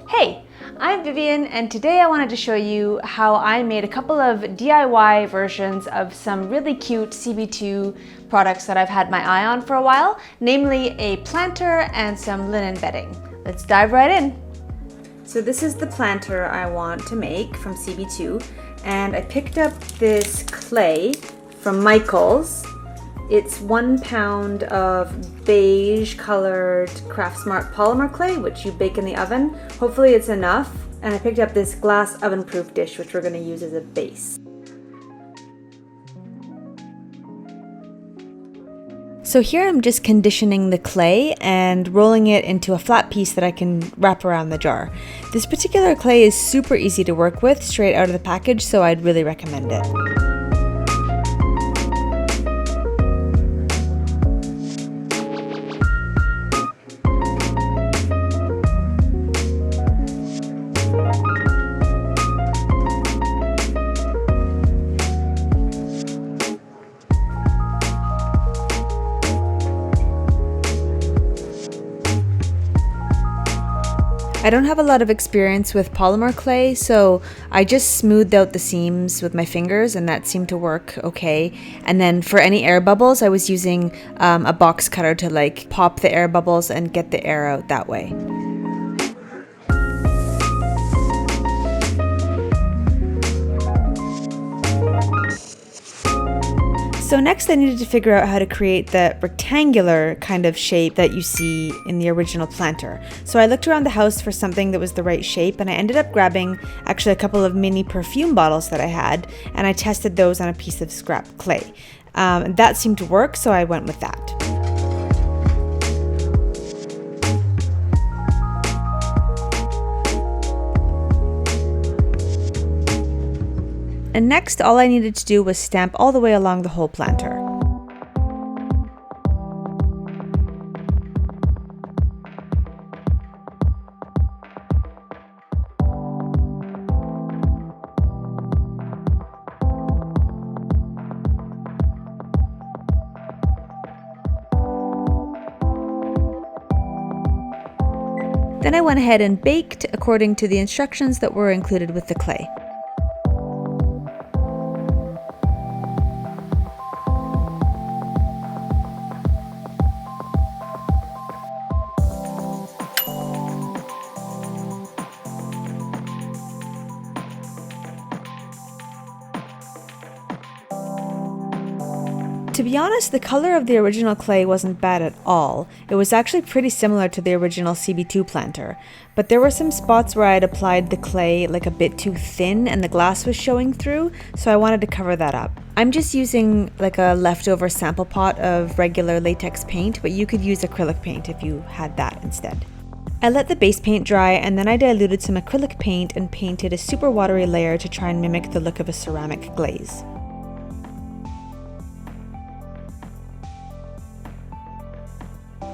Hey, I'm Vivien, and today I wanted to show you how I made a couple of DIY versions of some really cute CB2 products that I've had my eye on for a while, namely a planter and some linen bedding. Let's dive right in. So this is the planter I want to make from CB2, and I picked up this clay from Michael's. It's 1 pound of beige colored Craft Smart polymer clay, which you bake in the oven. Hopefully it's enough. And I picked up this glass oven proof dish, which we're going to use as a base. So here I'm just conditioning the clay and rolling it into a flat piece that I can wrap around the jar. This particular clay is super easy to work with straight out of the package, so I'd really recommend it. I don't have a lot of experience with polymer clay, so I just smoothed out the seams with my fingers and that seemed to work okay. And then for any air bubbles, I was using a box cutter to pop the air bubbles and get the air out that way. So next I needed to figure out how to create the rectangular kind of shape that you see in the original planter. So I looked around the house for something that was the right shape, and I ended up grabbing actually a couple of mini perfume bottles that I had, and I tested those on a piece of scrap clay. That seemed to work, so I went with that. And next, all I needed to do was stamp all the way along the whole planter. Then I went ahead and baked according to the instructions that were included with the clay. To be honest, the color of the original clay wasn't bad at all. It was actually pretty similar to the original CB2 planter, but there were some spots where I had applied the clay a bit too thin and the glass was showing through, so I wanted to cover that up. I'm just using a leftover sample pot of regular latex paint, but you could use acrylic paint if you had that instead. I let the base paint dry, and then I diluted some acrylic paint and painted a super watery layer to try and mimic the look of a ceramic glaze.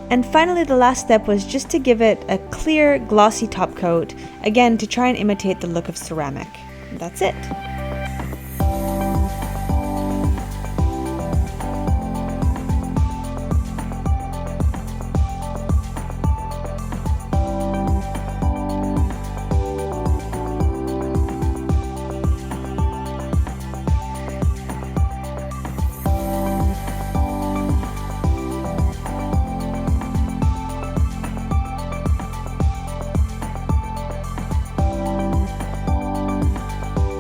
And finally, the last step was just to give it a clear, glossy top coat, again to try and imitate the look of ceramic. And that's it.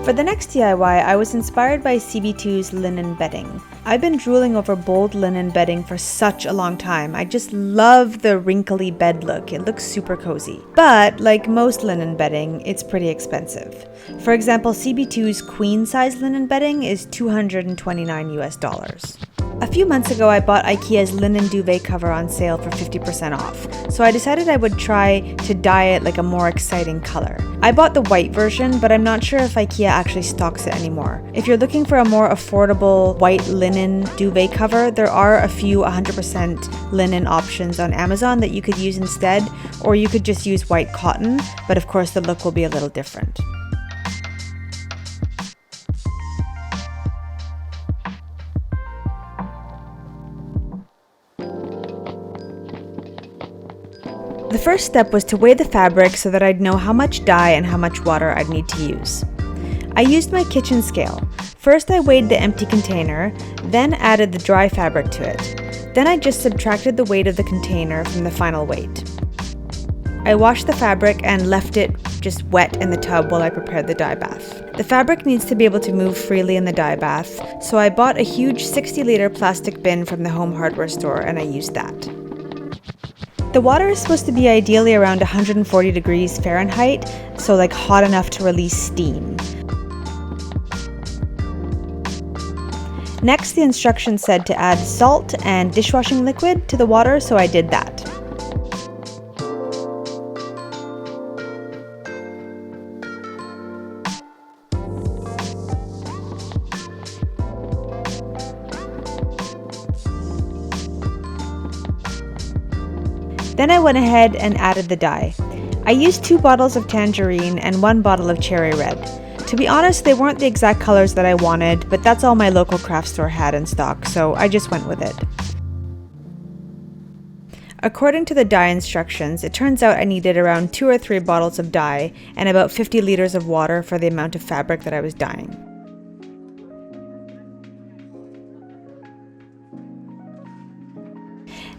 For the next DIY, I was inspired by CB2's linen bedding. I've been drooling over bold linen bedding for such a long time. I just love the wrinkly bed look. It looks super cozy. But like most linen bedding, it's pretty expensive. For example, CB2's queen size linen bedding is $229 US. A few months ago, I bought IKEA's linen duvet cover on sale for 50% off, so I decided I would try to dye it a more exciting color. I bought the white version, but I'm not sure if IKEA actually stocks it anymore. If you're looking for a more affordable white linen duvet cover, there are a few 100% linen options on Amazon that you could use instead, or you could just use white cotton, but of course the look will be a little different. The first step was to weigh the fabric so that I'd know how much dye and how much water I'd need to use. I used my kitchen scale. First I weighed the empty container, then added the dry fabric to it. Then I just subtracted the weight of the container from the final weight. I washed the fabric and left it just wet in the tub while I prepared the dye bath. The fabric needs to be able to move freely in the dye bath, so I bought a huge 60-liter plastic bin from the home hardware store and I used that. The water is supposed to be ideally around 140 degrees Fahrenheit, so like hot enough to release steam. Next, the instructions said to add salt and dishwashing liquid to the water, so I did that. Then I went ahead and added the dye. I used 2 bottles of tangerine and 1 bottle of cherry red. To be honest, they weren't the exact colors that I wanted, but that's all my local craft store had in stock, so I just went with it. According to the dye instructions, it turns out I needed around 2 or 3 bottles of dye and about 50 liters of water for the amount of fabric that I was dyeing.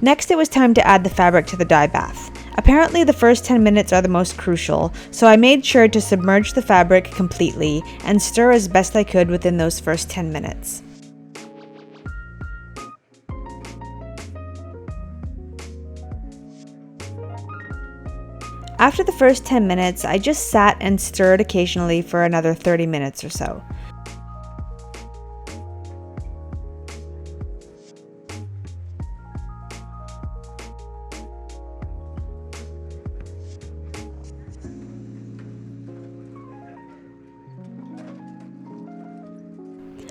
Next, it was time to add the fabric to the dye bath. Apparently, the first 10 minutes are the most crucial, so I made sure to submerge the fabric completely and stir as best I could within those first 10 minutes. After the first 10 minutes, I just sat and stirred occasionally for another 30 minutes or so.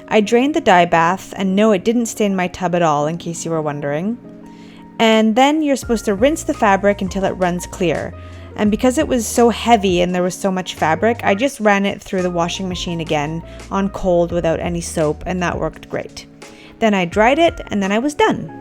I drained the dye bath, and no, it didn't stain my tub at all, in case you were wondering. And then you're supposed to rinse the fabric until it runs clear. And because it was so heavy and there was so much fabric, I just ran it through the washing machine again on cold without any soap, and that worked great. Then I dried it, and then I was done.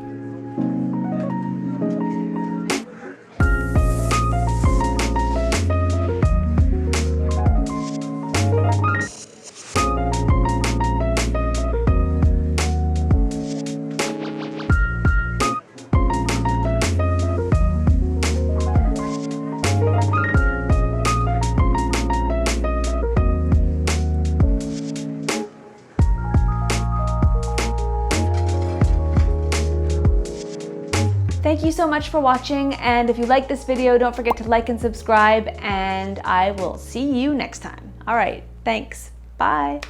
Thank you so much for watching, and if you like this video, don't forget to like and subscribe, and I will see you next time. All right, thanks. Bye.